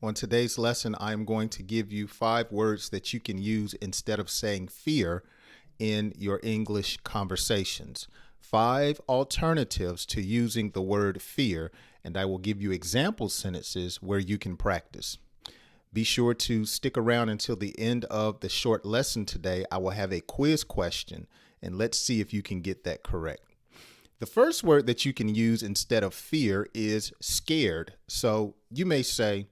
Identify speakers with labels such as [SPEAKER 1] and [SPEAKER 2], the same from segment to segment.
[SPEAKER 1] On today's lesson, I am going to give you 5 words that you can use instead of saying fear in your English conversations. 5 alternatives to using the word fear, and I will give you example sentences where you can practice. Be sure to stick around until the end of the short lesson today. I will have a quiz question, and let's see if you can get that correct. The first word that you can use instead of fear is scared. So you may say,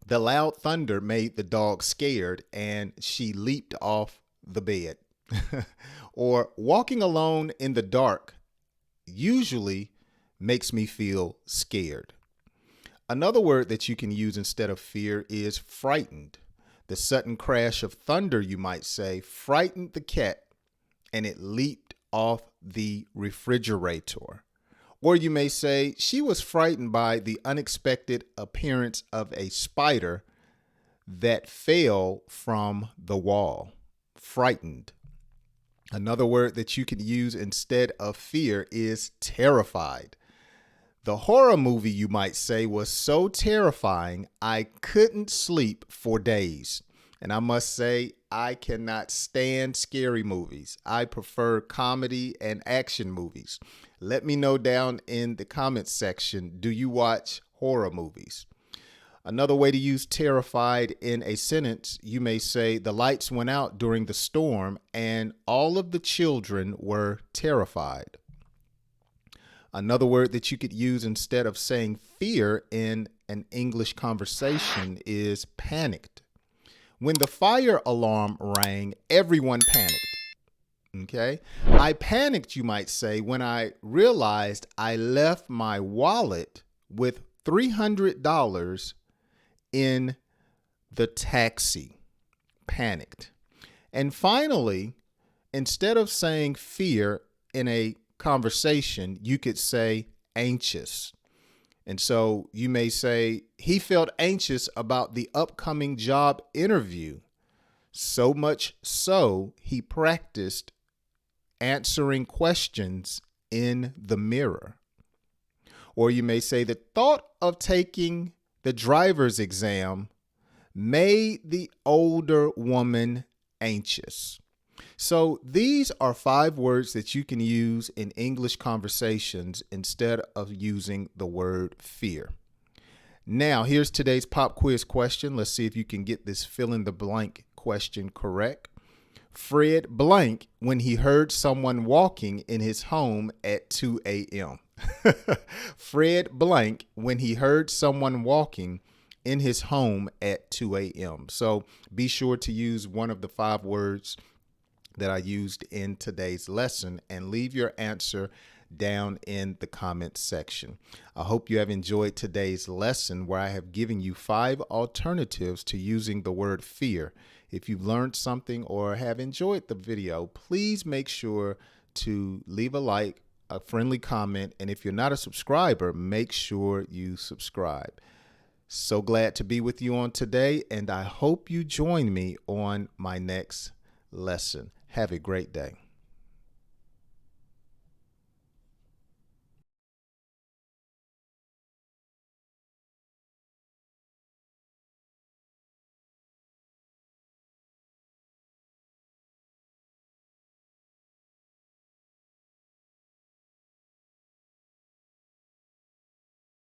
[SPEAKER 1] the loud thunder made the dog scared and she leaped off the bed. Or walking alone in the dark usually makes me feel scared. Another word that you can use instead of fear is frightened. The sudden crash of thunder, you might say, frightened the cat and it leaped off the refrigerator. Or you may say, she was frightened by the unexpected appearance of a spider that fell from the wall. Frightened. Another word that you can use instead of fear is terrified. The horror movie, you might say, was so terrifying, I couldn't sleep for days. And I must say, I cannot stand scary movies. I prefer comedy and action movies. Let me know down in the comments section, do you watch horror movies? Another way to use terrified in a sentence, you may say, the lights went out during the storm and all of the children were terrified. Another word that you could use instead of saying fear in an English conversation is panicked. When the fire alarm rang, everyone panicked. Okay. I panicked, you might say, when I realized I left my wallet with $300 in the taxi. Panicked. And finally, instead of saying fear in a conversation, you could say anxious. And so you may say, he felt anxious about the upcoming job interview. So much so, he practiced answering questions in the mirror. Or you may say, the thought of taking the driver's exam made the older woman anxious. So these are 5 words that you can use in English conversations instead of using the word fear. Now, here's today's pop quiz question. Let's see if you can get this fill in the blank question correct. Fred blank when he heard someone walking in his home at 2 a.m. Fred blank when he heard someone walking in his home at 2 a.m. So be sure to use one of the 5 words that I used in today's lesson and leave your answer down in the comments section. I hope you have enjoyed today's lesson where I have given you 5 alternatives to using the word fear. If you've learned something or have enjoyed the video, please make sure to leave a like, a friendly comment, and if you're not a subscriber, make sure you subscribe. So glad to be with you on today, and I hope you join me on my next lesson. Have a great day.